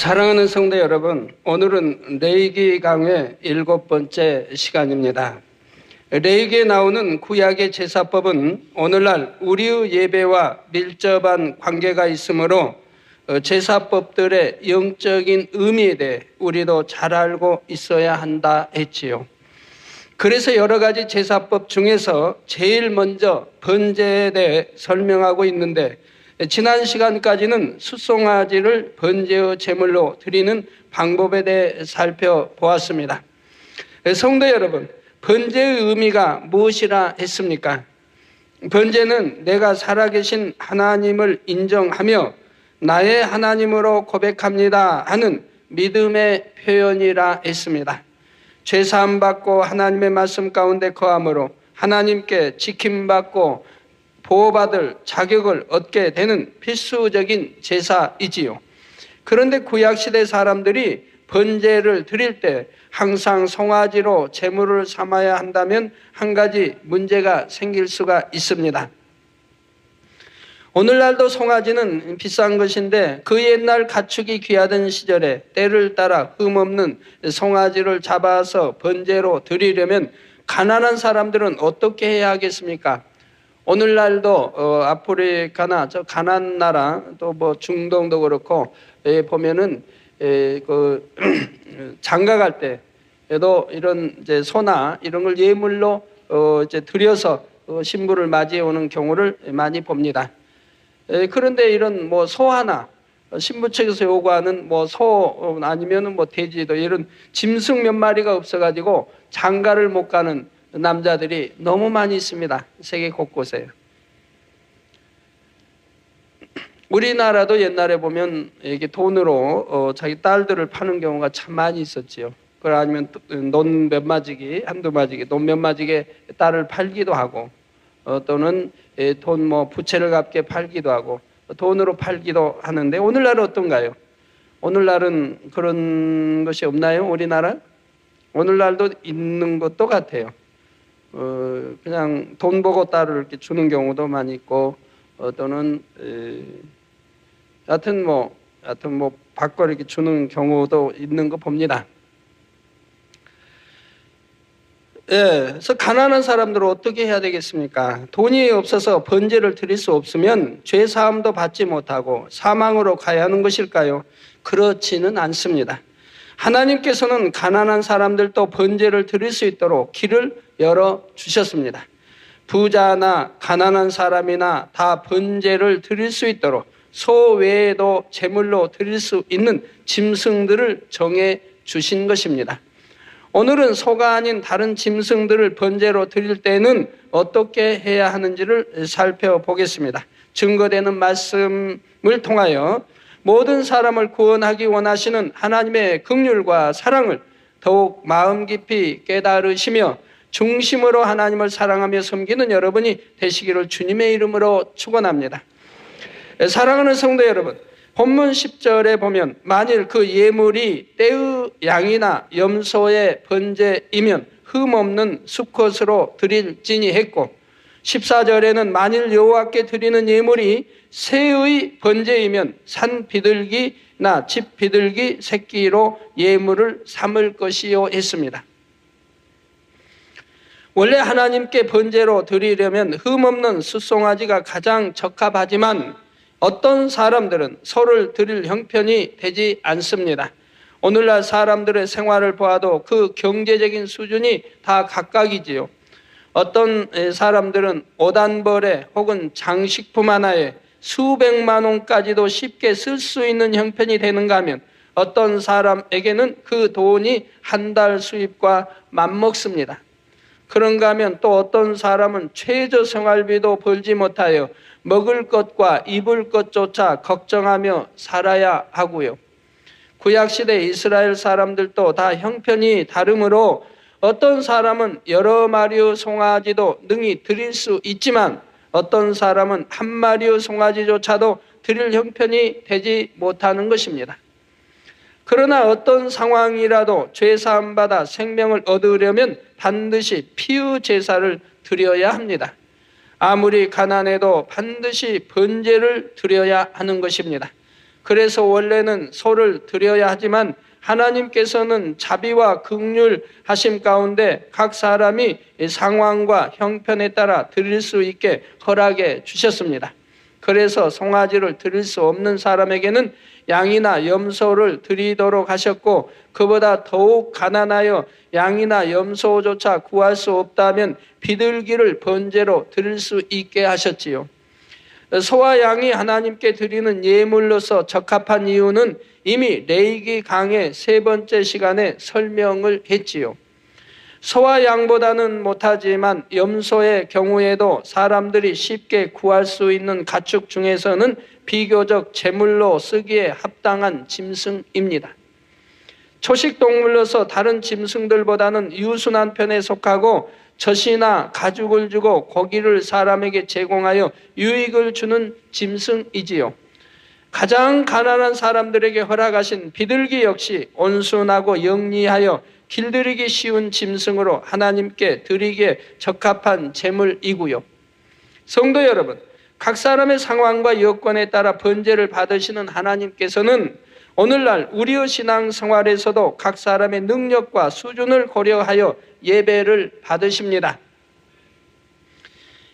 사랑하는 성도 여러분, 오늘은 레위기 강의 7번째 시간입니다. 레위기에 나오는 구약의 제사법은 오늘날 우리의 예배와 밀접한 관계가 있으므로 제사법들의 영적인 의미에 대해 우리도 잘 알고 있어야 한다 했지요. 그래서 여러 가지 제사법 중에서 제일 먼저 번제에 대해 설명하고 있는데, 지난 시간까지는 숫송아지를 번제의 제물로 드리는 방법에 대해 살펴보았습니다. 성도 여러분, 번제의 의미가 무엇이라 했습니까? 번제는 내가 살아계신 하나님을 인정하며 나의 하나님으로 고백합니다 하는 믿음의 표현이라 했습니다. 죄사함 받고 하나님의 말씀 가운데 거함으로 하나님께 지킴받고 보호받을 자격을 얻게 되는 필수적인 제사이지요. 그런데 구약시대 사람들이 번제를 드릴 때 항상 송아지로 제물을 삼아야 한다면 한 가지 문제가 생길 수가 있습니다. 오늘날도 송아지는 비싼 것인데 그 옛날 가축이 귀하던 시절에 때를 따라 흠없는 송아지를 잡아서 번제로 드리려면 가난한 사람들은 어떻게 해야 하겠습니까? 오늘날도 아프리카나 저 가난 나라 또 뭐 중동도 그렇고 보면은 장가 갈 때에도 이런 이제 소나 이런 걸 예물로 이제 드려서 신부를 맞이해 오는 경우를 많이 봅니다. 그런데 이런 뭐 소 하나 신부 측에서 요구하는 뭐 소 아니면은 뭐 돼지도 이런 짐승 몇 마리가 없어가지고 장가를 못 가는 남자들이 너무 많이 있습니다. 세계 곳곳에. 우리나라도 옛날에 보면 이게 돈으로 자기 딸들을 파는 경우가 참 많이 있었지요. 그걸 아니면 논 몇 마지기, 한두 마지기, 논 몇 마지기에 딸을 팔기도 하고, 또는 돈 뭐 부채를 갚게 팔기도 하고, 돈으로 팔기도 하는데, 오늘날은 어떤가요? 오늘날은 그런 것이 없나요? 우리나라? 오늘날도 있는 것도 같아요. 그냥 돈 보고 딸을 이렇게 주는 경우도 많이 있고, 또는 하여튼 뭐 받고 이렇게 주는 경우도 있는 거 봅니다. 그래서 가난한 사람들은 어떻게 해야 되겠습니까? 돈이 없어서 번제를 드릴 수 없으면 죄 사함도 받지 못하고 사망으로 가야 하는 것일까요? 그렇지는 않습니다. 하나님께서는 가난한 사람들도 번제를 드릴 수 있도록 길을 열어주셨습니다. 부자나 가난한 사람이나 다 번제를 드릴 수 있도록 소 외에도 제물로 드릴 수 있는 짐승들을 정해 주신 것입니다. 오늘은 소가 아닌 다른 짐승들을 번제로 드릴 때는 어떻게 해야 하는지를 살펴보겠습니다. 증거되는 말씀을 통하여 모든 사람을 구원하기 원하시는 하나님의 긍휼과 사랑을 더욱 마음 깊이 깨달으시며 중심으로 하나님을 사랑하며 섬기는 여러분이 되시기를 주님의 이름으로 축원합니다. 사랑하는 성도 여러분, 본문 10절에 보면 만일 그 예물이 떼의 양이나 염소의 번제이면 흠없는 수컷으로 드릴지니 했고, 14절에는 만일 여호와께 드리는 예물이 새의 번제이면 산 비둘기나 집 비둘기 새끼로 예물을 삼을 것이요 했습니다. 원래 하나님께 번제로 드리려면 흠없는 숫송아지가 가장 적합하지만 어떤 사람들은 소를 드릴 형편이 되지 않습니다. 오늘날 사람들의 생활을 보아도 그 경제적인 수준이 다 각각이지요. 어떤 사람들은 옷 한 벌에 혹은 장식품 하나에 수백만 원까지도 쉽게 쓸 수 있는 형편이 되는가 하면 어떤 사람에게는 그 돈이 한 달 수입과 맞먹습니다. 그런가 하면 또 어떤 사람은 최저 생활비도 벌지 못하여 먹을 것과 입을 것조차 걱정하며 살아야 하고요. 구약시대 이스라엘 사람들도 다 형편이 다르므로 어떤 사람은 여러 마리의 송아지도 능히 드릴 수 있지만 어떤 사람은 한 마리의 송아지조차도 드릴 형편이 되지 못하는 것입니다. 그러나 어떤 상황이라도 죄사함 받아 생명을 얻으려면 반드시 피의 제사를 드려야 합니다. 아무리 가난해도 반드시 번제를 드려야 하는 것입니다. 그래서 원래는 소를 드려야 하지만 하나님께서는 자비와 긍휼 하심 가운데 각 사람이 상황과 형편에 따라 드릴 수 있게 허락해 주셨습니다. 그래서 송아지를 드릴 수 없는 사람에게는 양이나 염소를 드리도록 하셨고, 그보다 더욱 가난하여 양이나 염소조차 구할 수 없다면 비둘기를 번제로 드릴 수 있게 하셨지요. 소와 양이 하나님께 드리는 예물로서 적합한 이유는 이미 레위기 강의 3번째 시간에 설명을 했지요. 소와 양보다는 못하지만 염소의 경우에도 사람들이 쉽게 구할 수 있는 가축 중에서는 비교적 제물로 쓰기에 합당한 짐승입니다. 초식동물로서 다른 짐승들보다는 유순한 편에 속하고 젖이나 가죽을 주고 고기를 사람에게 제공하여 유익을 주는 짐승이지요. 가장 가난한 사람들에게 허락하신 비둘기 역시 온순하고 영리하여 길들이기 쉬운 짐승으로 하나님께 드리기에 적합한 제물이고요. 성도 여러분, 각 사람의 상황과 여건에 따라 번제를 받으시는 하나님께서는 오늘날 우리의 신앙생활에서도 각 사람의 능력과 수준을 고려하여 예배를 받으십니다.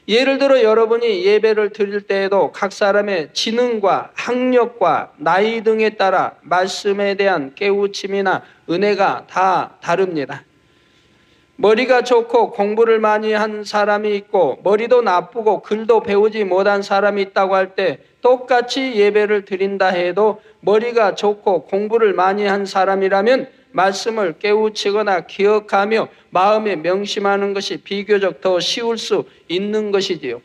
예를 들어 여러분이 예배를 드릴 때에도 각 사람의 지능과 학력과 나이 등에 따라 말씀에 대한 깨우침이나 은혜가 다 다릅니다. 머리가 좋고 공부를 많이 한 사람이 있고 머리도 나쁘고 글도 배우지 못한 사람이 있다고 할 때 똑같이 예배를 드린다 해도 머리가 좋고 공부를 많이 한 사람이라면 말씀을 깨우치거나 기억하며 마음에 명심하는 것이 비교적 더 쉬울 수 있는 것이지요.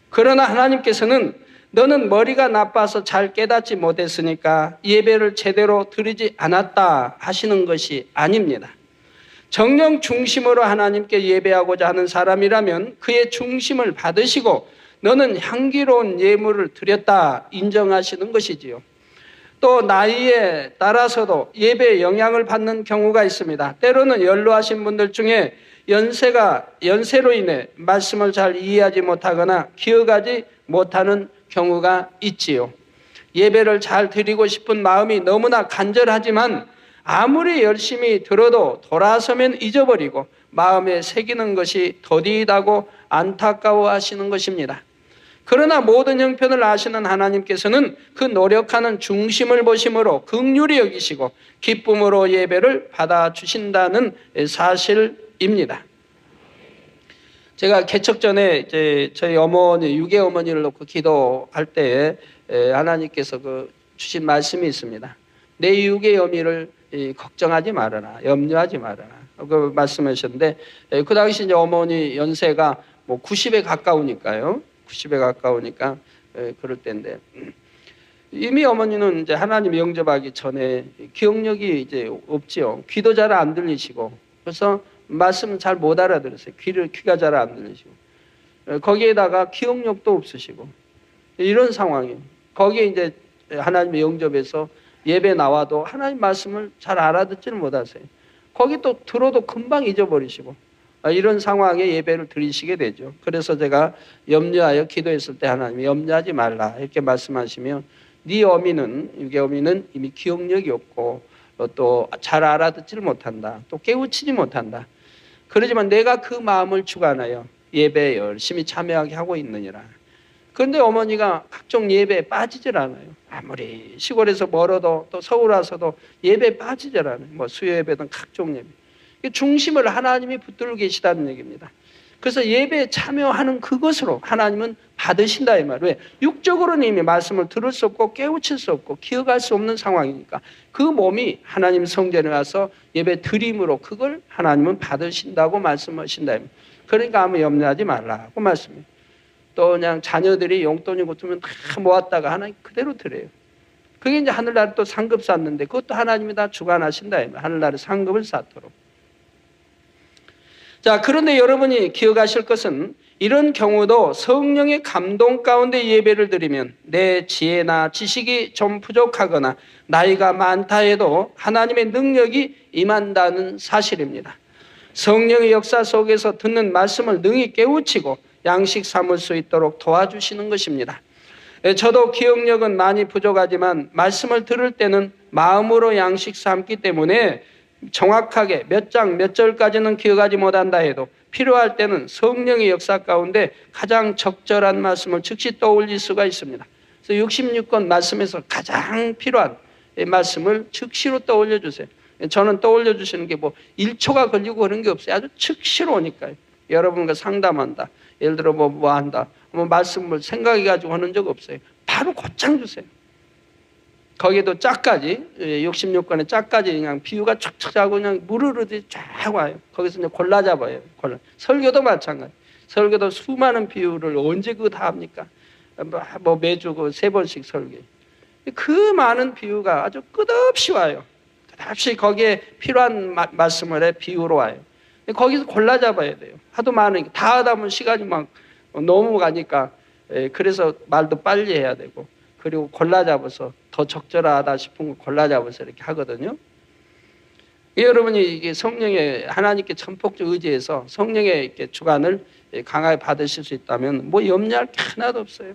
그러나 하나님께서는 너는 머리가 나빠서 잘 깨닫지 못했으니까 예배를 제대로 드리지 않았다 하시는 것이 아닙니다. 정령 중심으로 하나님께 예배하고자 하는 사람이라면 그의 중심을 받으시고 너는 향기로운 예물을 드렸다 인정하시는 것이지요. 또 나이에 따라서도 예배에 영향을 받는 경우가 있습니다. 때로는 연로하신 분들 중에 연세로 인해 말씀을 잘 이해하지 못하거나 기억하지 못하는 경우가 있지요. 예배를 잘 드리고 싶은 마음이 너무나 간절하지만 아무리 열심히 들어도 돌아서면 잊어버리고 마음에 새기는 것이 더디다고 안타까워하시는 것입니다. 그러나 모든 형편을 아시는 하나님께서는 그 노력하는 중심을 보심으로 긍휼히 여기시고 기쁨으로 예배를 받아주신다는 사실입니다. 제가 개척 전에 이제 저희 어머니, 유괴 어머니를 놓고 기도할 때 하나님께서 주신 말씀이 있습니다. 내 유괴 어미를 걱정하지 말아라, 염려하지 말아라. 그 말씀하셨는데 그 당시 이제 어머니 연세가 90에 가까우니까요. 90에 가까우니까 그럴 때인데 이미 어머니는 이제 하나님 영접하기 전에 기억력이 이제 없지요. 귀도 잘 안 들리시고 그래서 말씀 잘 못 알아들으세요. 귀가 잘 안 들리시고 거기에다가 기억력도 없으시고 이런 상황이에요. 거기에 이제 하나님의 영접에서 예배 나와도 하나님 말씀을 잘 알아듣지를 못하세요. 거기 또 들어도 금방 잊어버리시고 이런 상황에 예배를 드리시게 되죠. 그래서 제가 염려하여 기도했을 때 하나님이 염려하지 말라 이렇게 말씀하시면 네 어미는 유괴 어미는 이미 기억력이 없고 또 잘 알아듣지를 못한다. 또 깨우치지 못한다. 그러지만 내가 그 마음을 주관하여 예배에 열심히 참여하게 하고 있느니라. 그런데 어머니가 각종 예배에 빠지질 않아요. 아무리 시골에서 멀어도 또 서울 와서도 예배에 빠지질 않아요. 수요 예배든 각종 예배. 중심을 하나님이 붙들고 계시다는 얘기입니다. 그래서 예배에 참여하는 그것으로 하나님은 받으신다 이 말. 왜? 육적으로는 이미 말씀을 들을 수 없고 깨우칠 수 없고 기억할 수 없는 상황이니까 그 몸이 하나님 성전에 와서 예배 드림으로 그걸 하나님은 받으신다고 말씀하신다. 그러니까 아무 염려하지 말라고 말씀해요. 또 그냥 자녀들이 용돈이 붙으면 다 모았다가 하나님 그대로 드려요. 그게 이제 하늘나라에 또 상급 쌓는데 그것도 하나님이 다 주관하신다. 하늘나라에 상급을 쌓도록. 자, 그런데 여러분이 기억하실 것은 이런 경우도 성령의 감동 가운데 예배를 드리면 내 지혜나 지식이 좀 부족하거나 나이가 많다 해도 하나님의 능력이 임한다는 사실입니다. 성령의 역사 속에서 듣는 말씀을 능히 깨우치고 양식 삼을 수 있도록 도와주시는 것입니다. 저도 기억력은 많이 부족하지만 말씀을 들을 때는 마음으로 양식 삼기 때문에 정확하게 몇 장 몇 절까지는 기억하지 못한다 해도 필요할 때는 성령의 역사 가운데 가장 적절한 말씀을 즉시 떠올릴 수가 있습니다. 그래서 66권 말씀에서 가장 필요한 말씀을 즉시로 떠올려 주세요. 저는 떠올려 주시는 게 뭐 1초가 걸리고 그런 게 없어요. 아주 즉시로 오니까요. 여러분과 상담한다, 예를 들어 뭐 한다, 뭐 말씀을 생각해 가지고 하는 적 없어요. 바로 곧장 주세요. 거기에도 짝까지, 66권의 짝까지 그냥 비유가 촥촥 하고 그냥 물 흐르듯이 쫙 와요. 거기서 이제 골라 잡아요. 설교도 마찬가지. 설교도 수많은 비유를 언제 그거 다 합니까? 뭐 매주 그 3번씩 설교. 그 많은 비유가 아주 끝없이 와요. 끝없이 거기에 필요한 말씀을 해 비유로 와요. 거기서 골라 잡아야 돼요. 하도 많으니까. 다 하다 보면 시간이 막 너무 가니까, 그래서 말도 빨리 해야 되고, 그리고 골라 잡아서 더 적절하다 싶은 거 골라 잡아서 이렇게 하거든요. 여러분이 이게 성령의 하나님께 전폭적 의지해서 성령의 이렇게 주관을 강하게 받으실 수 있다면 뭐 염려할 게 하나도 없어요.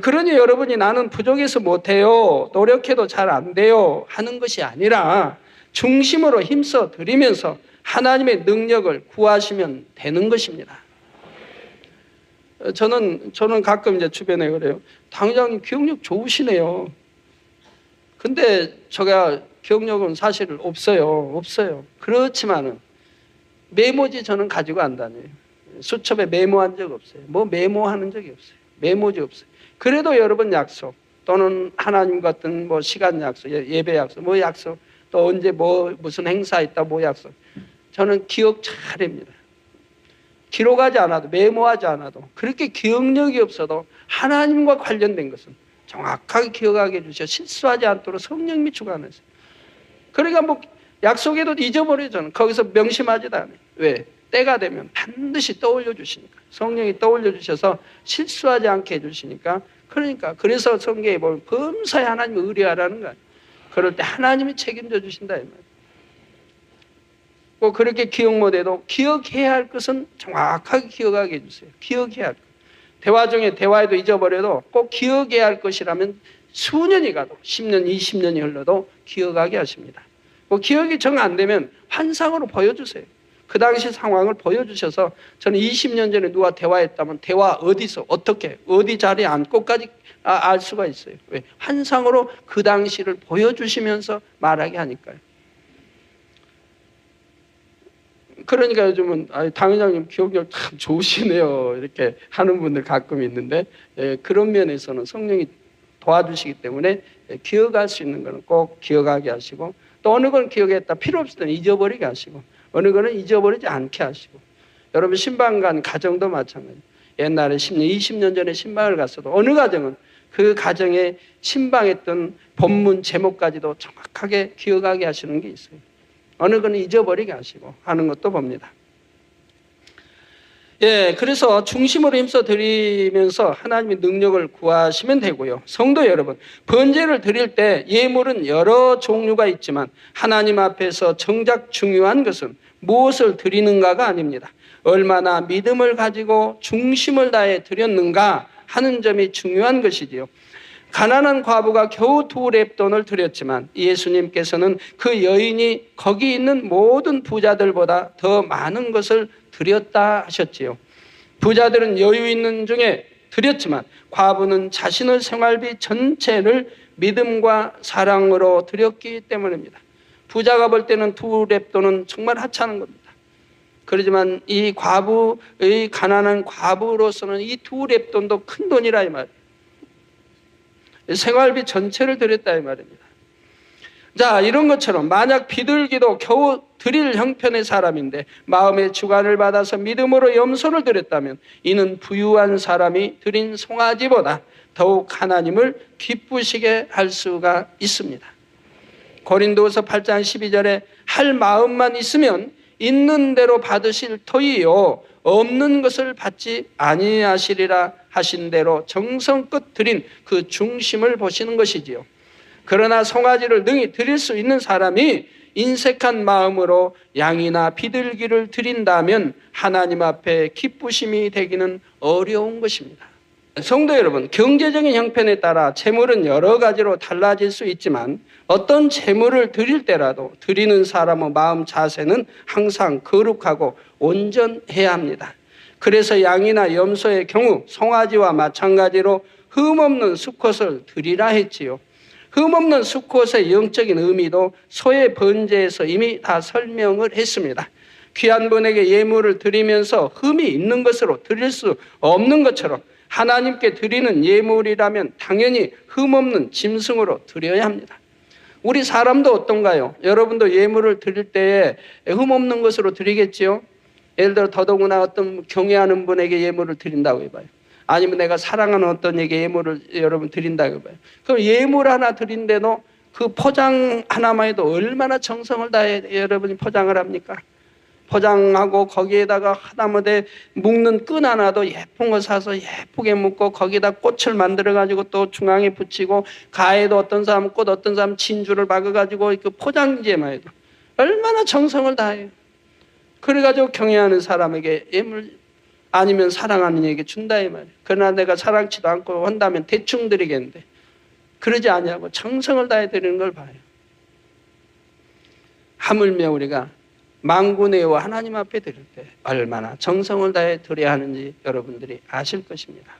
그러니 여러분이 나는 부족해서 못해요, 노력해도 잘 안 돼요 하는 것이 아니라 중심으로 힘써 드리면서 하나님의 능력을 구하시면 되는 것입니다. 저는 가끔 이제 주변에 그래요. 당장님 기억력 좋으시네요. 근데 제가 기억력은 사실 없어요. 그렇지만은 메모지 저는 가지고 안 다녀요. 수첩에 메모한 적 없어요. 뭐 메모하는 적이 없어요. 메모지 없어요. 그래도 여러분 약속 또는 하나님 같은 뭐 시간 약속, 예배 약속, 뭐 약속, 또 언제 뭐 무슨 행사 있다 뭐 약속, 저는 기억 잘합니다. 기록하지 않아도, 메모하지 않아도, 그렇게 기억력이 없어도 하나님과 관련된 것은 정확하게 기억하게 해주셔 실수하지 않도록 성령님이 주관하세요. 그러니까 뭐 약속에도 잊어버려요. 저는 거기서 명심하지도 않아요. 왜? 때가 되면 반드시 떠올려 주시니까. 성령이 떠올려 주셔서 실수하지 않게 해주시니까. 그래서 성경에 보면 범사에 하나님을 의뢰하라는 거예요. 그럴 때 하나님이 책임져 주신다 이 말이에요. 꼭 그렇게 기억 못해도 기억해야 할 것은 정확하게 기억하게 해주세요. 기억해야 할 것. 대화 중에 대화에도 잊어버려도 꼭 기억해야 할 것이라면 수년이 가도 10년, 20년이 흘러도 기억하게 하십니다. 뭐 기억이 정 안 되면 환상으로 보여주세요. 그 당시 상황을 보여주셔서, 저는 20년 전에 누가 대화했다면 대화 어디서 어떻게 어디 자리에 앉고까지 알 수가 있어요. 왜? 환상으로 그 당시를 보여주시면서 말하게 하니까요. 그러니까 요즘은 당회장님 기억력 참 좋으시네요 이렇게 하는 분들 가끔 있는데, 그런 면에서는 성령이 도와주시기 때문에 기억할 수 있는 것은 꼭 기억하게 하시고, 또 어느 건 기억했다 필요 없을 때는 잊어버리게 하시고, 어느 거는 잊어버리지 않게 하시고. 여러분 신방 간 가정도 마찬가지예요. 옛날에 10년, 20년 전에 신방을 갔어도 어느 가정은 그 가정에 신방했던 본문 제목까지도 정확하게 기억하게 하시는 게 있어요. 어느 거는 잊어버리게 하시고 하는 것도 봅니다. 그래서 중심으로 힘써 드리면서 하나님의 능력을 구하시면 되고요. 성도 여러분, 번제를 드릴 때 예물은 여러 종류가 있지만 하나님 앞에서 정작 중요한 것은 무엇을 드리는가가 아닙니다. 얼마나 믿음을 가지고 중심을 다해 드렸는가 하는 점이 중요한 것이지요. 가난한 과부가 겨우 2렙돈을 드렸지만 예수님께서는 그 여인이 거기 있는 모든 부자들보다 더 많은 것을 드렸다 하셨지요. 부자들은 여유 있는 중에 드렸지만 과부는 자신의 생활비 전체를 믿음과 사랑으로 드렸기 때문입니다. 부자가 볼 때는 2렙돈은 정말 하찮은 겁니다. 그렇지만 이 과부의 가난한 과부로서는 이 2렙돈도 큰 돈이라 이 말이에요. 생활비 전체를 드렸다 이 말입니다. 자, 이런 것처럼 만약 비둘기도 겨우 드릴 형편의 사람인데 마음의 주관을 받아서 믿음으로 염소를 드렸다면 이는 부유한 사람이 드린 송아지보다 더욱 하나님을 기쁘시게 할 수가 있습니다. 고린도서 8장 12절에 할 마음만 있으면 있는 대로 받으실 터이요 없는 것을 받지 아니하시리라 하신 대로 정성껏 드린 그 중심을 보시는 것이지요. 그러나 송아지를 능히 드릴 수 있는 사람이 인색한 마음으로 양이나 비둘기를 드린다면 하나님 앞에 기쁘심이 되기는 어려운 것입니다. 성도 여러분, 경제적인 형편에 따라 재물은 여러 가지로 달라질 수 있지만 어떤 재물을 드릴 때라도 드리는 사람의 마음 자세는 항상 거룩하고 온전해야 합니다. 그래서 양이나 염소의 경우 송아지와 마찬가지로 흠없는 수컷을 드리라 했지요. 흠없는 수컷의 영적인 의미도 소의 번제에서 이미 다 설명을 했습니다. 귀한 분에게 예물을 드리면서 흠이 있는 것으로 드릴 수 없는 것처럼 하나님께 드리는 예물이라면 당연히 흠없는 짐승으로 드려야 합니다. 우리 사람도 어떤가요? 여러분도 예물을 드릴 때에 흠없는 것으로 드리겠지요? 예를 들어 더더구나 어떤 경외하는 분에게 예물을 드린다고 해봐요. 아니면 내가 사랑하는 어떤 에게 예물을 여러분 드린다고 해봐요. 그럼 예물 하나 드린데도 그 포장 하나만 해도 얼마나 정성을 다해 여러분이 포장을 합니까? 포장하고 거기에다가 하다못해 묶는 끈 하나도 예쁜 거 사서 예쁘게 묶고 거기다 꽃을 만들어가지고 또 중앙에 붙이고 가에도 어떤 사람은 꽃 어떤 사람은 진주를 박아가지고 그 포장지에만 해도 얼마나 정성을 다해요. 그래가지고 경외하는 사람에게 예물 아니면 사랑하는 이에게 준다 이 말이에요. 그러나 내가 사랑치도 않고 한다면 대충 드리겠는데 그러지 아니하고 정성을 다해 드리는 걸 봐요. 하물며 우리가 만군의 여호와 하나님 앞에 드릴 때 얼마나 정성을 다해 드려야 하는지 여러분들이 아실 것입니다.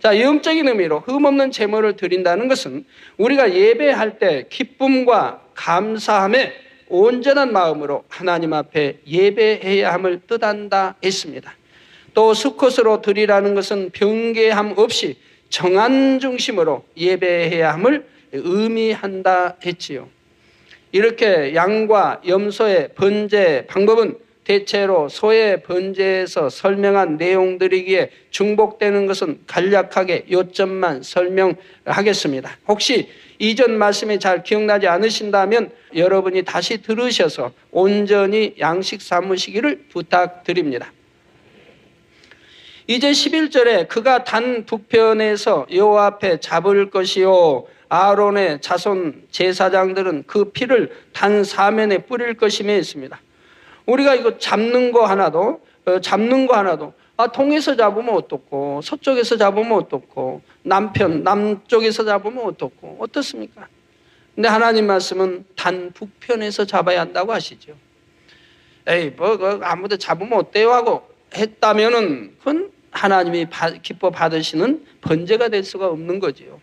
자, 영적인 의미로 흠없는 제물을 드린다는 것은 우리가 예배할 때 기쁨과 감사함에 온전한 마음으로 하나님 앞에 예배해야 함을 뜻한다 했습니다. 또 수컷으로 드리라는 것은 변개함 없이 정한 중심으로 예배해야 함을 의미한다 했지요. 이렇게 양과 염소의 번제 방법은 대체로 소의 번제에서 설명한 내용들이기에 중복되는 것은 간략하게 요점만 설명하겠습니다. 혹시 이전 말씀이 잘 기억나지 않으신다면 여러분이 다시 들으셔서 온전히 양식 삼으시기를 부탁드립니다. 이제 11절에 그가 단 북편에서 여호와 앞에 잡을 것이요 아론의 자손 제사장들은 그 피를 단 사면에 뿌릴 것이며 했습니다. 우리가 이거 잡는 거 하나도 동에서 잡으면 어떻고 서쪽에서 잡으면 어떻고 남쪽에서 잡으면 어떻고 어떻습니까? 근데 하나님 말씀은 단 북편에서 잡아야 한다고 하시죠. 에이 아무데 잡으면 어때요 하고 했다면은 그건 하나님이 기뻐 받으시는 번제가 될 수가 없는 거지요.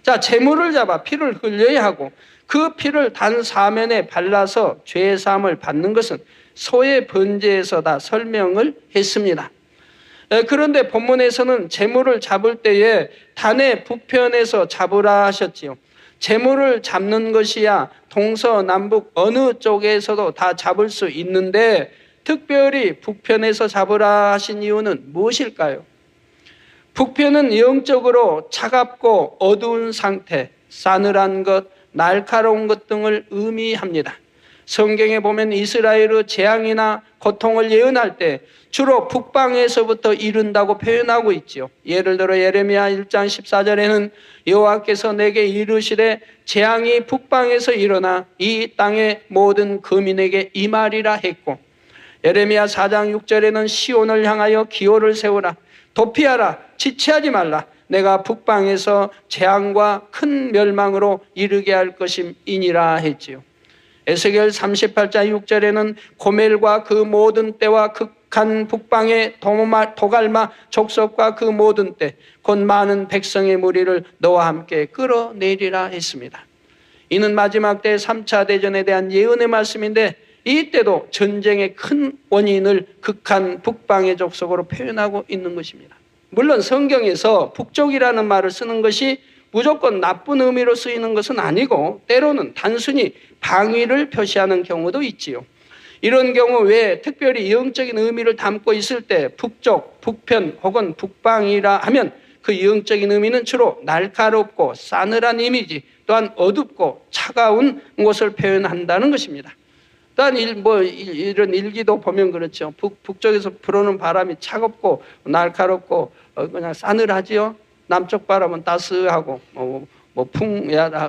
자, 제물을 잡아 피를 흘려야 하고 그 피를 단 사면에 발라서 죄 사함을 받는 것은 소의 번제에서 다 설명을 했습니다. 그런데 본문에서는 제물을 잡을 때에 단의 북편에서 잡으라 하셨지요. 제물을 잡는 것이야 동서남북 어느 쪽에서도 다 잡을 수 있는데 특별히 북편에서 잡으라 하신 이유는 무엇일까요? 북편은 영적으로 차갑고 어두운 상태, 싸늘한 것, 날카로운 것 등을 의미합니다. 성경에 보면 이스라엘의 재앙이나 고통을 예언할 때 주로 북방에서부터 이른다고 표현하고 있죠. 예를 들어 예레미야 1장 14절에는 여호와께서 내게 이르시되 재앙이 북방에서 일어나 이 땅의 모든 거민에게 임하리라 했고, 예레미야 4장 6절에는 시온을 향하여 기호를 세우라, 도피하라, 지체하지 말라, 내가 북방에서 재앙과 큰 멸망으로 이르게 할 것임이니라 했지요. 에스겔 38장 6절에는 고멜과 그 모든 때와 극한 북방의 도갈마 족속과 그 모든 때 곧 많은 백성의 무리를 너와 함께 끌어내리라 했습니다. 이는 마지막 때 3차 대전에 대한 예언의 말씀인데 이때도 전쟁의 큰 원인을 극한 북방의 족속으로 표현하고 있는 것입니다. 물론 성경에서 북쪽이라는 말을 쓰는 것이 무조건 나쁜 의미로 쓰이는 것은 아니고 때로는 단순히 방위를 표시하는 경우도 있지요. 이런 경우 외에 특별히 영적인 의미를 담고 있을 때 북쪽, 북편 혹은 북방이라 하면 그 영적인 의미는 주로 날카롭고 싸늘한 이미지, 또한 어둡고 차가운 것을 표현한다는 것입니다. 또한 이런 일기도 보면 그렇죠. 북쪽에서 불어오는 바람이 차갑고 날카롭고 그냥 싸늘하지요. 남쪽 바람은 따스하고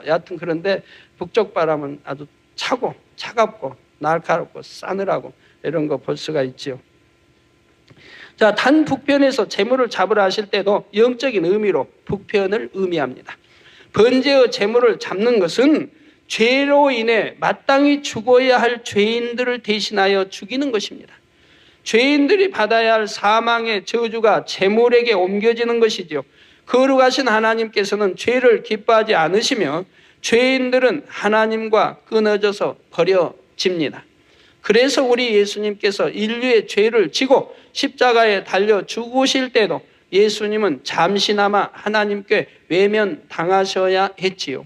여하튼 그런데 북쪽 바람은 아주 차갑고 날카롭고 싸늘하고 이런 거 볼 수가 있지요. 자, 단 북편에서 재물을 잡으라 하실 때도 영적인 의미로 북편을 의미합니다. 번제의 재물을 잡는 것은 죄로 인해 마땅히 죽어야 할 죄인들을 대신하여 죽이는 것입니다. 죄인들이 받아야 할 사망의 저주가 재물에게 옮겨지는 것이지요. 거룩하신 하나님께서는 죄를 기뻐하지 않으시며 죄인들은 하나님과 끊어져서 버려집니다. 그래서 우리 예수님께서 인류의 죄를 지고 십자가에 달려 죽으실 때도 예수님은 잠시나마 하나님께 외면당하셔야 했지요.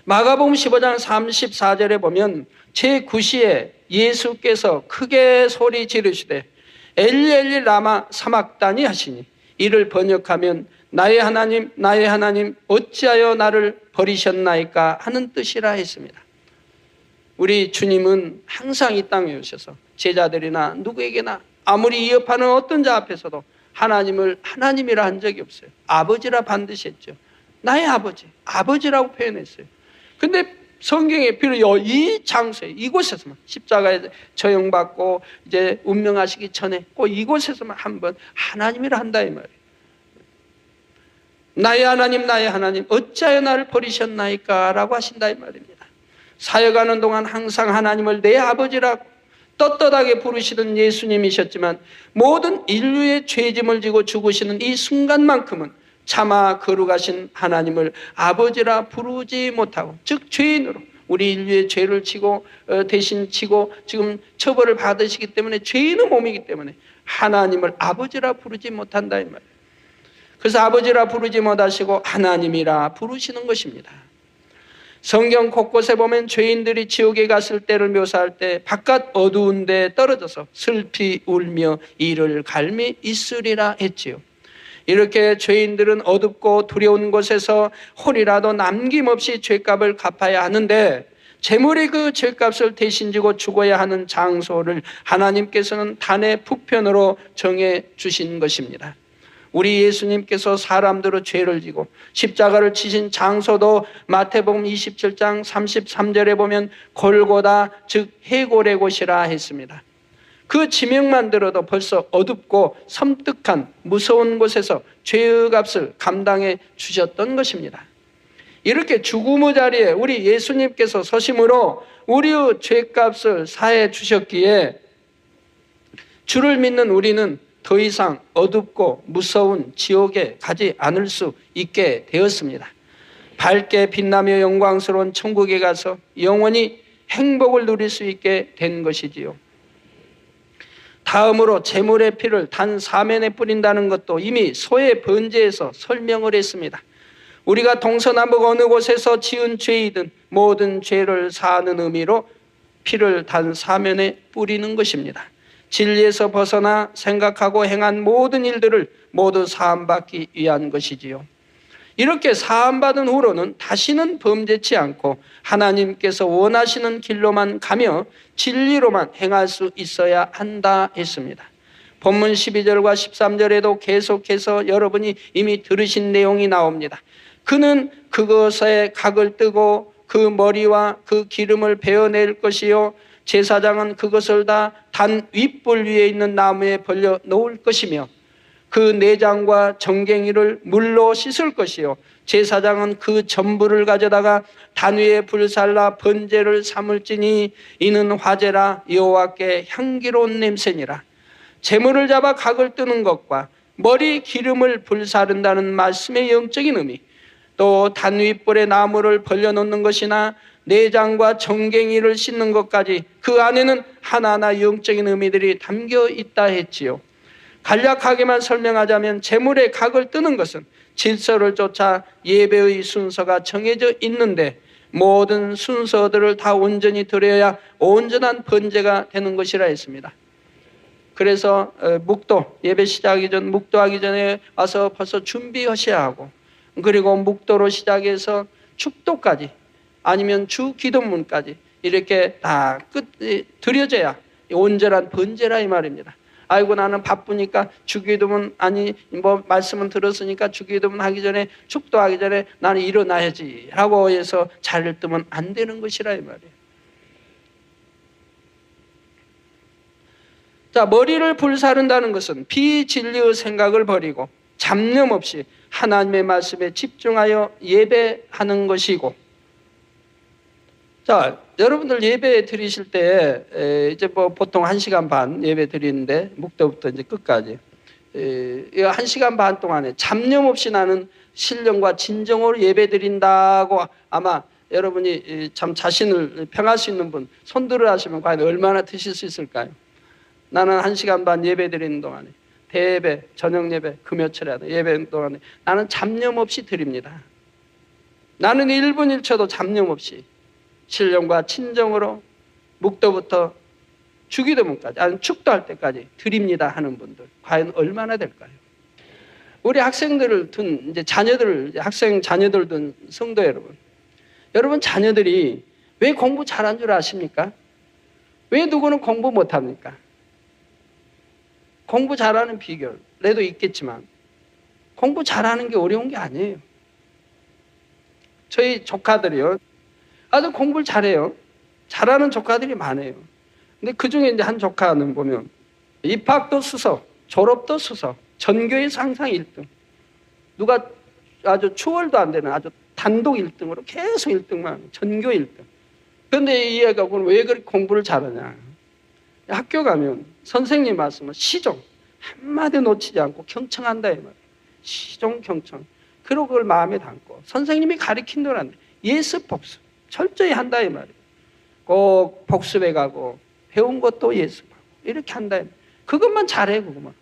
마가복음 15장 34절에 보면 제9시에 예수께서 크게 소리 지르시되 엘리 엘리 라마 사막다니 하시니, 이를 번역하면 나의 하나님 나의 하나님 어찌하여 나를 버리셨나이까 하는 뜻이라 했습니다. 우리 주님은 항상 이 땅에 오셔서 제자들이나 누구에게나 아무리 위협하는 어떤 자 앞에서도 하나님을 하나님이라 한 적이 없어요. 아버지라 반드시 했죠. 나의 아버지, 아버지라고 표현했어요. 근데 성경에 비록 이 장소에, 이곳에서만 십자가에 처형받고 이제 운명하시기 전에 꼭 이곳에서만 한번 하나님이라 한다 이 말이에요. 나의 하나님 나의 하나님 어찌하여 나를 버리셨나이까 라고 하신다 이 말입니다. 사역하는 동안 항상 하나님을 내 아버지라고 떳떳하게 부르시던 예수님이셨지만 모든 인류의 죄짐을 지고 죽으시는 이 순간만큼은 차마 거룩하신 하나님을 아버지라 부르지 못하고, 즉 죄인으로 우리 인류의 죄를 지고 대신 지고 지금 처벌을 받으시기 때문에 죄인의 몸이기 때문에 하나님을 아버지라 부르지 못한다 이 말이에요. 그래서 아버지라 부르지 못하시고 하나님이라 부르시는 것입니다. 성경 곳곳에 보면 죄인들이 지옥에 갔을 때를 묘사할 때 바깥 어두운 데 떨어져서 슬피 울며 이를 갈미 있으리라 했지요. 이렇게 죄인들은 어둡고 두려운 곳에서 홀이라도 남김없이 죄값을 갚아야 하는데, 재물이 그 죄값을 대신 지고 죽어야 하는 장소를 하나님께서는 단의 북편으로 정해 주신 것입니다. 우리 예수님께서 사람들의 죄를 지고 십자가를 치신 장소도 마태복음 27장 33절에 보면 골고다, 즉 해골의 곳이라 했습니다. 그 지명만 들어도 벌써 어둡고 섬뜩한 무서운 곳에서 죄의 값을 감당해 주셨던 것입니다. 이렇게 죽음의 자리에 우리 예수님께서 서심으로 우리의 죄값을 사해 주셨기에 주를 믿는 우리는 더 이상 어둡고 무서운 지옥에 가지 않을 수 있게 되었습니다. 밝게 빛나며 영광스러운 천국에 가서 영원히 행복을 누릴 수 있게 된 것이지요. 다음으로 제물의 피를 단 사면에 뿌린다는 것도 이미 소의 번제에서 설명을 했습니다. 우리가 동서남북 어느 곳에서 지은 죄이든 모든 죄를 사하는 의미로 피를 단 사면에 뿌리는 것입니다. 진리에서 벗어나 생각하고 행한 모든 일들을 모두 사함받기 위한 것이지요. 이렇게 사함받은 후로는 다시는 범죄치 않고 하나님께서 원하시는 길로만 가며 진리로만 행할 수 있어야 한다 했습니다. 본문 12절과 13절에도 계속해서 여러분이 이미 들으신 내용이 나옵니다. 그는 그것에 각을 뜨고 그 머리와 그 기름을 베어낼 것이요 제사장은 그것을 다 단 윗불 위에 있는 나무에 벌려 놓을 것이며 그 내장과 정갱이를 물로 씻을 것이요 제사장은 그 전부를 가져다가 단 위에 불살라 번제를 삼을지니 이는 화제라 여호와께 향기로운 냄새니라. 제물을 잡아 각을 뜨는 것과 머리 기름을 불사른다는 말씀의 영적인 의미, 또 단 윗불에 나무를 벌려놓는 것이나 내장과 정갱이를 씻는 것까지 그 안에는 하나하나 영적인 의미들이 담겨 있다 했지요. 간략하게만 설명하자면 제물의 각을 뜨는 것은 질서를 쫓아 예배의 순서가 정해져 있는데 모든 순서들을 다 온전히 드려야 온전한 번제가 되는 것이라 했습니다. 그래서 묵도, 예배 시작하기 전 묵도하기 전에 와서 벌써 준비하셔야 하고, 그리고 묵도로 시작해서 축도까지 아니면 주 기도문까지 이렇게 다 드려져야 온전한 번제라 이 말입니다. 아이고 나는 바쁘니까 주기도문 아니 뭐 말씀은 들었으니까 주기도문 하기 전에 축도하기 전에 나는 일어나야지 라고 해서 자리를 뜨면 안 되는 것이라 이 말이에요. 자, 머리를 불사른다는 것은 비진리의 생각을 버리고 잡념 없이 하나님의 말씀에 집중하여 예배하는 것이고, 자, 여러분들 예배 드리실 때 이제 뭐 보통 1시간 반 예배 드리는데 묵도부터 이제 끝까지 이 1시간 반 동안에 잡념 없이 나는 신령과 진정으로 예배 드린다고 아마 여러분이 참 자신을 평할 수 있는 분 손들어 하시면 과연 얼마나 드실 수 있을까요? 나는 1시간 반 예배 드리는 동안에 대예배, 저녁 예배, 금요철에 예배 동안에 나는 잡념 없이 드립니다. 나는 1분 1초도 잡념 없이 신령과 친정으로 묵도부터 주기도문까지 아니 축도할 때까지 드립니다 하는 분들 과연 얼마나 될까요? 우리 학생들을 둔 이제 자녀들 학생 자녀들 둔 성도 여러분 자녀들이 왜 공부 잘한 줄 아십니까? 왜 누구는 공부 못합니까? 공부 잘하는 비결도 있겠지만 공부 잘하는 게 어려운 게 아니에요. 저희 조카들이요 아주 공부를 잘해요. 잘하는 조카들이 많아요. 근데 그중에 이제 한 조카는 보면 입학도 수석, 졸업도 수석, 전교에서 항상 1등. 누가 아주 추월도 안 되는 아주 단독 1등으로 계속 1등만 전교 1등. 그런데 이 애가 왜 그렇게 공부를 잘하냐. 학교 가면 선생님 말씀은 시종 한마디 놓치지 않고 경청한다 이 말이에요. 시종 경청. 그리고 그걸 마음에 담고 선생님이 가르친 대로 한다. 예습 복습 철저히 한다 이 말이에요. 꼭 복습해 가고 배운 것도 예습하고 이렇게 한다. 그것만 잘해 그것만.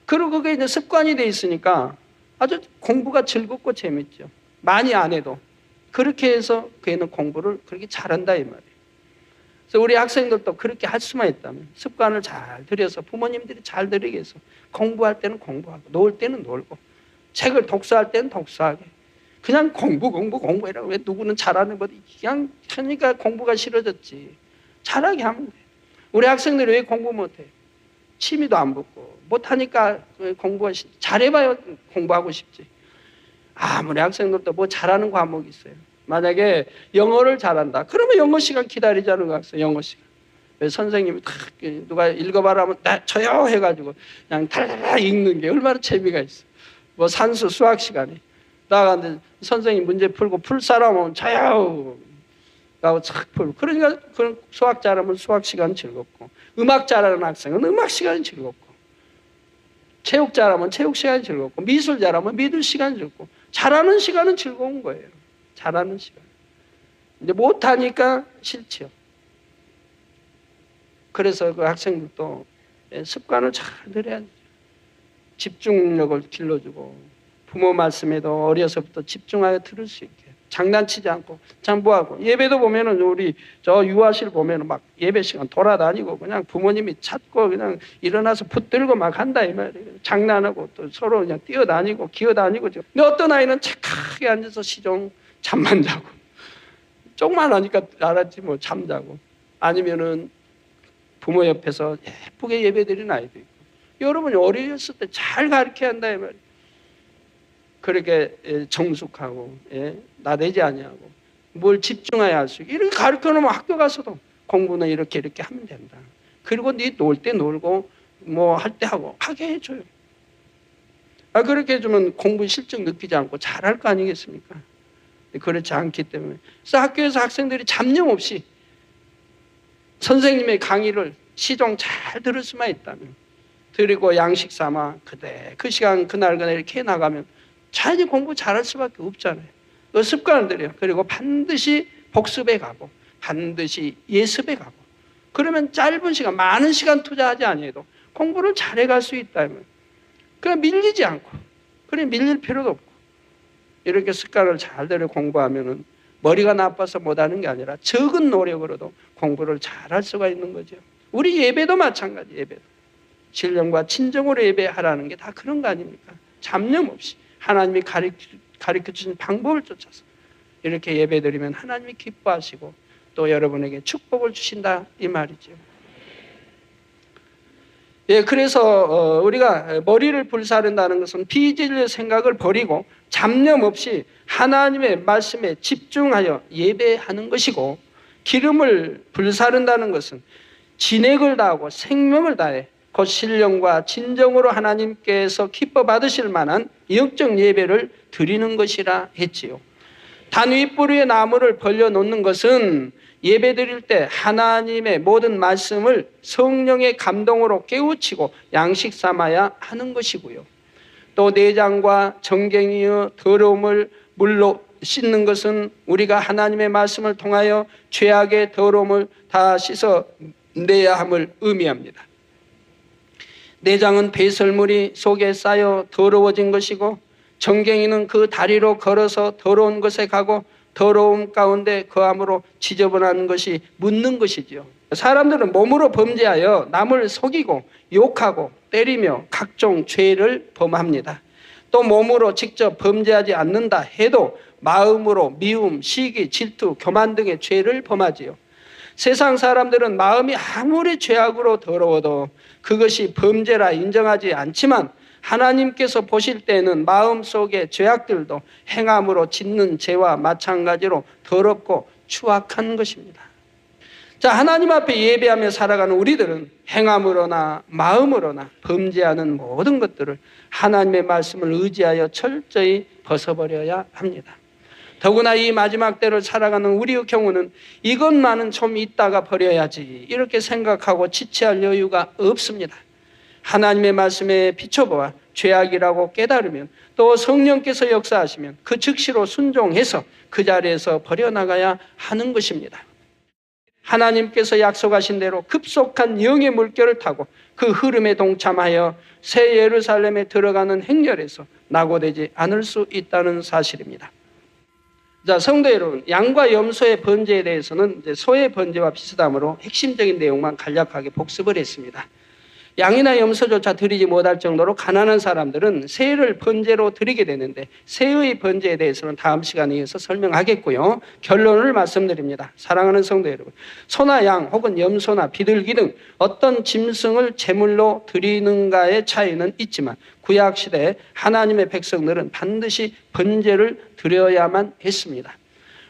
그리고 그게 이제 습관이 돼 있으니까 아주 공부가 즐겁고 재밌죠. 많이 안 해도 그렇게 해서 그 애는 공부를 그렇게 잘한다 이 말이에요. 그래서 우리 학생들도 그렇게 할 수만 있다면 습관을 잘 들여서 부모님들이 잘 들이게 해서 공부할 때는 공부하고 놀 때는 놀고 책을 독서할 때는 독서하게 그냥 공부이라고 왜 누구는 잘하는 거 그냥 하니까 공부가 싫어졌지. 잘하게 하면 돼. 우리 학생들이 왜 공부 못해? 취미도 안 붙고 못하니까 공부가 잘해봐야 공부하고 싶지. 아무리 학생들도 뭐 잘하는 과목이 있어요. 만약에 영어를 잘한다. 그러면 영어 시간 기다리자는 거 같아요. 영어 시간. 왜 선생님이 탁 누가 읽어봐라 하면 저요 해가지고 그냥 달달달 읽는 게 얼마나 재미가 있어. 뭐 산수 수학 시간에 나가는데 선생님 문제 풀고 풀 사람은 저요 하고 착 풀고 그러니까 그런 수학 잘하면 수학 시간 즐겁고 음악 잘하는 학생은 음악 시간이 즐겁고 체육 잘하면 체육 시간이 즐겁고 미술 잘하면 미술 시간이 즐겁고 잘하는 시간은 즐거운 거예요. 잘하는 시간. 이제 못하니까 싫지요. 그래서 그 학생들도 습관을 잘 들여야죠. 집중력을 길러주고 부모 말씀에도 어려서부터 집중하여 들을 수 있게 장난치지 않고 장부하고 예배도 보면은 우리 저 유아실 보면은 막 예배 시간 돌아다니고 그냥 부모님이 찾고 그냥 일어나서 붙들고 막 한다 이 말이에요. 장난하고 또 서로 그냥 뛰어다니고 기어다니고. 근데 어떤 아이는 착하게 앉아서 시종 잠만 자고 조금만 하니까 알았지 뭐 잠자고 아니면은 부모 옆에서 예쁘게 예배드리는 아이도 있고. 여러분이 어렸을 때 잘 가르쳐야 한다 이 말이에요. 그렇게 정숙하고 나대지 아니하고 뭘 집중해야 할 수 있게 이렇게 가르쳐놓으면 학교 가서도 공부는 이렇게 하면 된다. 그리고 네 놀 때 놀고 뭐 할 때 하고 하게 해줘요. 그렇게 해주면 공부 실증 느끼지 않고 잘할 거 아니겠습니까? 그렇지 않기 때문에 그래서 학교에서 학생들이 잡념 없이 선생님의 강의를 시종 잘 들을 수만 있다면 드리고 양식 삼아 그대 그 시간 그날 이렇게 해나가면 자연히 공부 잘할 수밖에 없잖아요. 그 습관을 들여요. 그리고 반드시 복습에 가고 반드시 예습에 가고 그러면 짧은 시간 많은 시간 투자하지 아니해도 공부를 잘해갈 수 있다면 그냥 밀리지 않고 그래 밀릴 필요도 없고 이렇게 습관을 잘 들여 공부하면은 머리가 나빠서 못하는 게 아니라 적은 노력으로도 공부를 잘할 수가 있는 거죠. 우리 예배도 마찬가지. 예배도 신령과 친정으로 예배하라는 게 다 그런 거 아닙니까? 잡념 없이 하나님이 가르쳐 주신 방법을 쫓아서 이렇게 예배드리면 하나님이 기뻐하시고 또 여러분에게 축복을 주신다 이 말이죠. 그래서 우리가 머리를 불사른다는 것은 비진리의 생각을 버리고 잡념 없이 하나님의 말씀에 집중하여 예배하는 것이고 기름을 불사른다는 것은 진액을 다하고 생명을 다해 곧 신령과 진정으로 하나님께서 기뻐 받으실 만한 영적 예배를 드리는 것이라 했지요. 단 윗부리에 나무를 벌려놓는 것은 예배 드릴 때 하나님의 모든 말씀을 성령의 감동으로 깨우치고 양식 삼아야 하는 것이고요. 또 내장과 정갱이의 더러움을 물로 씻는 것은 우리가 하나님의 말씀을 통하여 죄악의 더러움을 다 씻어내야 함을 의미합니다. 내장은 배설물이 속에 쌓여 더러워진 것이고, 정갱이는 그 다리로 걸어서 더러운 것에 가고 더러움 가운데 거함으로 지저분한 것이 묻는 것이지요. 사람들은 몸으로 범죄하여 남을 속이고 욕하고 때리며 각종 죄를 범합니다. 또 몸으로 직접 범죄하지 않는다 해도 마음으로 미움, 시기, 질투, 교만 등의 죄를 범하지요. 세상 사람들은 마음이 아무리 죄악으로 더러워도 그것이 범죄라 인정하지 않지만, 하나님께서 보실 때는 마음속의 죄악들도 행함으로 짓는 죄와 마찬가지로 더럽고 추악한 것입니다. 자, 하나님 앞에 예배하며 살아가는 우리들은 행함으로나 마음으로나 범죄하는 모든 것들을 하나님의 말씀을 의지하여 철저히 벗어버려야 합니다. 더구나 이 마지막 때를 살아가는 우리의 경우는 이것만은 좀 이따가 버려야지 이렇게 생각하고 지체할 여유가 없습니다. 하나님의 말씀에 비춰보아 죄악이라고 깨달으면, 또 성령께서 역사하시면 그 즉시로 순종해서 그 자리에서 버려나가야 하는 것입니다. 하나님께서 약속하신 대로 급속한 영의 물결을 타고 그 흐름에 동참하여 새 예루살렘에 들어가는 행렬에서 낙오되지 않을 수 있다는 사실입니다. 자, 성도 여러분, 양과 염소의 번제에 대해서는 이제 소의 번제와 비슷하므로 핵심적인 내용만 간략하게 복습을 했습니다. 양이나 염소조차 드리지 못할 정도로 가난한 사람들은 새를 번제로 드리게 되는데, 새의 번제에 대해서는 다음 시간에 이어서 설명하겠고요. 결론을 말씀드립니다. 사랑하는 성도 여러분, 소나 양 혹은 염소나 비둘기 등 어떤 짐승을 제물로 드리는가의 차이는 있지만, 구약시대에 하나님의 백성들은 반드시 번제를 드려야만 했습니다.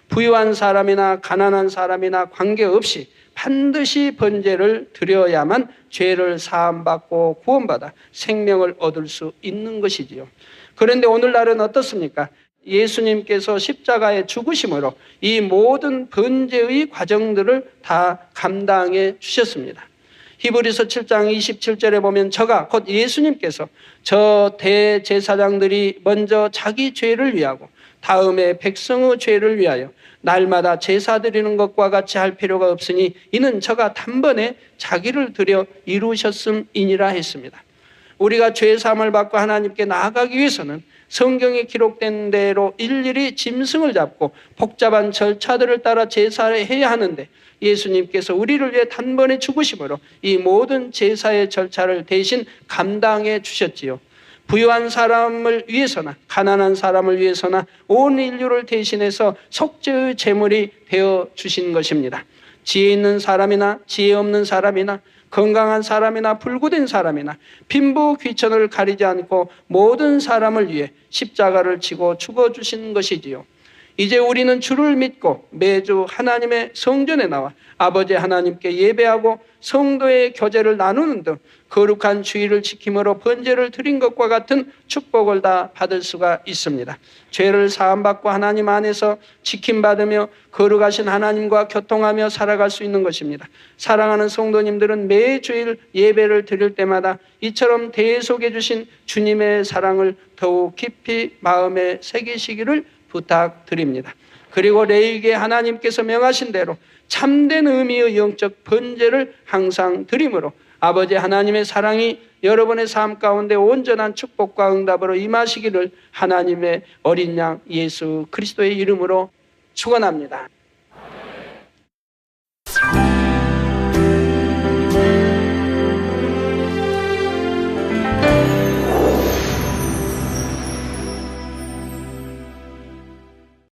부유한 사람이나 가난한 사람이나 관계없이 반드시 번제를 드려야만 죄를 사함받고 구원받아 생명을 얻을 수 있는 것이지요. 그런데 오늘날은 어떻습니까? 예수님께서 십자가에 죽으심으로 이 모든 번제의 과정들을 다 감당해 주셨습니다. 히브리서 7장 27절에 보면 저가 곧 예수님께서 저 대제사장들이 먼저 자기 죄를 위하고 다음에 백성의 죄를 위하여 날마다 제사 드리는 것과 같이 할 필요가 없으니 이는 저가 단번에 자기를 드려 이루셨음이니라 했습니다. 우리가 죄 사함을 받고 하나님께 나아가기 위해서는 성경에 기록된 대로 일일이 짐승을 잡고 복잡한 절차들을 따라 제사를 해야 하는데, 예수님께서 우리를 위해 단번에 죽으심으로 이 모든 제사의 절차를 대신 감당해 주셨지요. 부유한 사람을 위해서나 가난한 사람을 위해서나 온 인류를 대신해서 속죄의 제물이 되어 주신 것입니다. 지혜 있는 사람이나 지혜 없는 사람이나 건강한 사람이나 불구된 사람이나 빈부 귀천을 가리지 않고 모든 사람을 위해 십자가를 지고 죽어주신 것이지요. 이제 우리는 주를 믿고 매주 하나님의 성전에 나와 아버지 하나님께 예배하고 성도의 교제를 나누는 등 거룩한 주의를 지킴으로 번제를 드린 것과 같은 축복을 다 받을 수가 있습니다. 죄를 사함받고 하나님 안에서 지킴받으며 거룩하신 하나님과 교통하며 살아갈 수 있는 것입니다. 사랑하는 성도님들은 매주일 예배를 드릴 때마다 이처럼 대속해 주신 주님의 사랑을 더욱 깊이 마음에 새기시기를 부탁드립니다. 그리고 레위기에 하나님께서 명하신 대로 참된 의미의 영적 번제를 항상 드림으로 아버지 하나님의 사랑이 여러분의 삶 가운데 온전한 축복과 응답으로 임하시기를 하나님의 어린 양 예수 그리스도의 이름으로 축원합니다.